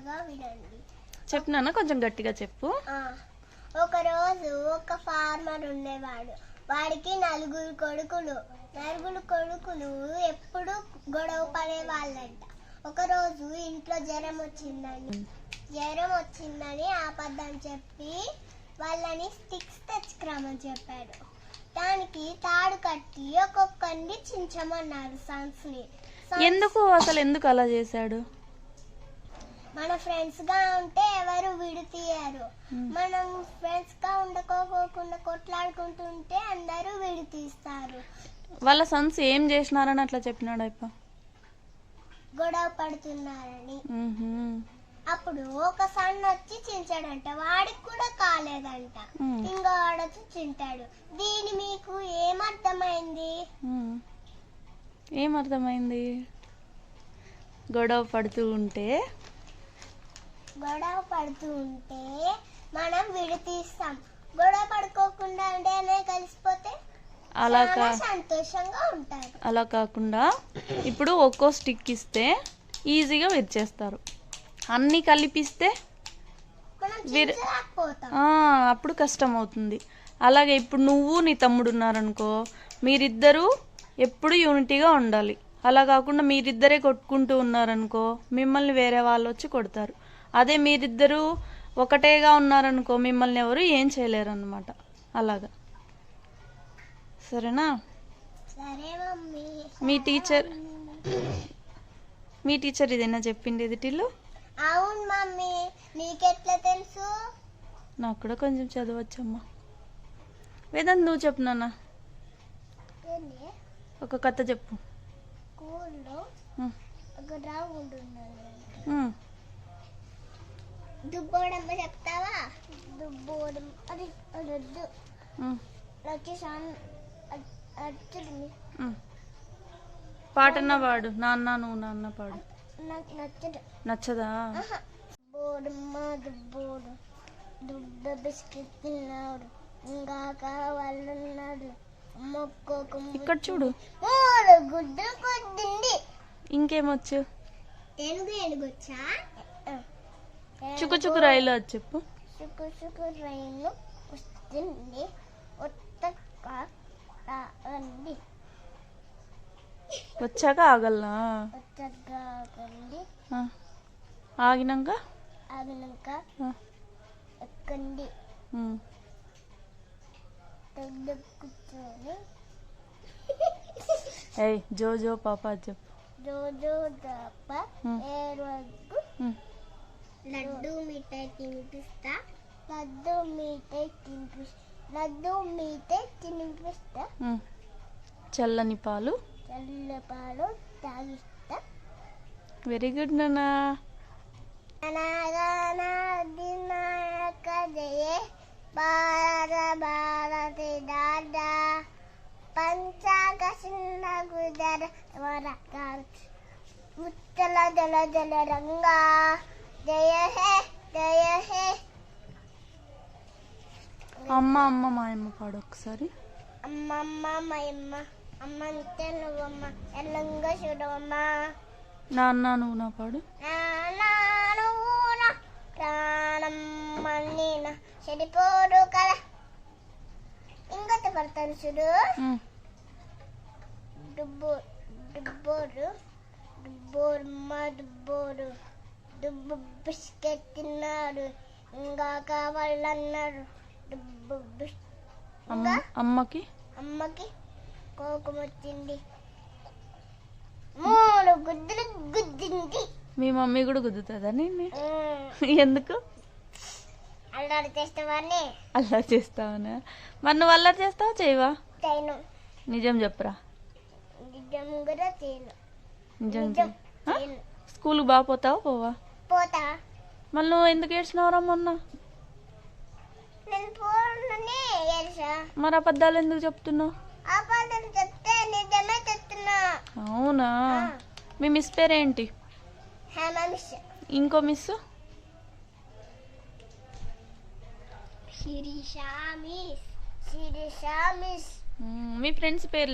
శ్రద్ధగా వినండి. చెప్పినానా? కొంచెం గట్టిగా చెప్పు. ఒకరోజు ఒక ఫార్మర్ ఉండేవాడు. వాడికి నలుగురు కొడుకులు ఎప్పుడు గొడవ పడేవాళ్ళంట. ఒకరోజు ఇంట్లో జ్వరం వచ్చిందని ఆపద్దం చెప్పి వాళ్ళని స్టిక్స్ తెచ్చుకురామని చెప్పాడు. దానికి తాడు కట్టి ఒక్కొక్కరిని చించమన్నారు సన్స్ ని. ఎందుకు అలా చేశాడు? మన ఫ్రెండ్స్ గా ఉంటే ఎవరు విడితీయరు. మనం ఫ్రెండ్స్ గా ఉండకోకుండా కొట్లాడుకుంటుంటే అందరూ విడితీస్తారు. వాళ్ళ సన్స్ ఏం చేసినారని అట్లా చెప్పినాడు అయ్యప్ప? గొడవ పడుతున్నారని. అప్పుడు ఒక సన్ వచ్చి చించాడంట. వాడికి కూడా కాలేదంట. ఇంకో వాడొచ్చి చింటాడు. దీని మీకు ఏమర్థమైంది? గొడవ పడుతూ ఉంటే మనం విడితీస్తాం. గొడవ పడుకోకుండా ఉంటేనే కలిసిపోతే సంతోషంగా ఉంటారు. అలా కాకుండా ఇప్పుడు ఒక్కో స్టిక్ ఇస్తే ఈజీగా విరిచేస్తారు. అన్ని కలిపిస్తే అప్పుడు కష్టం అవుతుంది. అలాగే ఇప్పుడు నువ్వు నీ తమ్ముడు ఉన్నారనుకో, మీరిద్దరూ ఎప్పుడు యూనిటీగా ఉండాలి. అలా కాకుండా మీరిద్దరే కొట్టుకుంటూ ఉన్నారనుకో, మిమ్మల్ని వేరే వాళ్ళు వచ్చి కొడతారు. అదే మీరిద్దరూ ఒకటేగా ఉన్నారనుకో, మిమ్మల్ని ఎవరు ఏం చేయలేరు అన్నమాట. అలాగా, సరేనా? మీ టీచర్ ఇదేనా చెప్పిండేది టిల్లు? అవును మమ్మీ. నీకెట్లా తెలుసు? నాకు కూడా కొంచెం చదవచ్చమ్మా. వేదాంత్ నువ్వు చెప్పు నాన్న, ఒక కథ చెప్పు. స్కూల్లో ఒక రౌండ్ దుబ్బోడమ్మ చెప్తావా? దుబ్బోడం అది అదొద్దు. పాటన్నా పాడు. నాన్న నువ్వు నాన్న పాడు. నచ్చదా? బోడమ్మ దుబ్బోడు దుబ్బ బిస్కెట్ తిన్నాడు, ఇంకా కావాలన్నాడు. ఇక్కడ చూడు, గుడ్డు కొద్దింది. ఇంకేమొచ్చు? ఏనుగొచ్చా? చుక్కు చుక్కు రైలు అది చెప్పు. చుక్కు రైలు వస్తుంది. వచ్చాక ఆగలనా? ఆగినాక ఎక్కండి. కూర్చొని జో జో పాప చెప్పు. లడ్డు మిఠాయి తినిపిస్తా. చల్లని పాలు తాగిస్తా. వెరీ గుడ్ నానా. భారతి దాదా పంచాగ చిన్న గుజర ముచ్చల జల జల రంగా జయ హే జయ హే. అమ్మ అమ్మ మాయమ్మ పాడు ఒకసారి. అమ్మమ్మ మాయమ్మ అమ్మ అంతే నువ్వమ్మ ఎల్లంగా చూడవమ్మ. నాన్న నువ్వు నా పాడు. ప్రాణమ్మ నేను చెడిపోడు కదా. ఇంకొక పడతాను చూడు. దుబ్బోరు దుబ్బు బిస్కెట్ తిన్నాడు, ఇంకా కావాలన్నాడు. అమ్మకి కోపం వచ్చింది. 3 గుద్దులు గుద్దింది. మీ మమ్మీ కూడా గుద్దుతుందా నిన్ను? ఎందుకు? అల్లరి చేస్తావని. అల్లరి చేస్తావనా? మరి నువ్వు అల్లరి చేస్తావా చేయవా? చేయను. నిజం చెప్పురా. నిజం కూడా చేయను. నిజం స్కూల్కి బాగా పోతావా పోవా? పోతా. మళ్ళీ నువ్వు ఎందుకు ఏడ్చినావురా మొన్న? నేను పోనని ఏడ్చా. మరి అబద్ధాలు ఎందుకు చెప్తున్నావు? అబద్ధం చెప్తే నిజమే చెప్తున్నా. అవునా? మీ మిస్ పేరేంటి? హేమ మిస్. ఇంకో మిస్? శిరీష మిస్. మీ ఫ్రెండ్స్ పేర్లు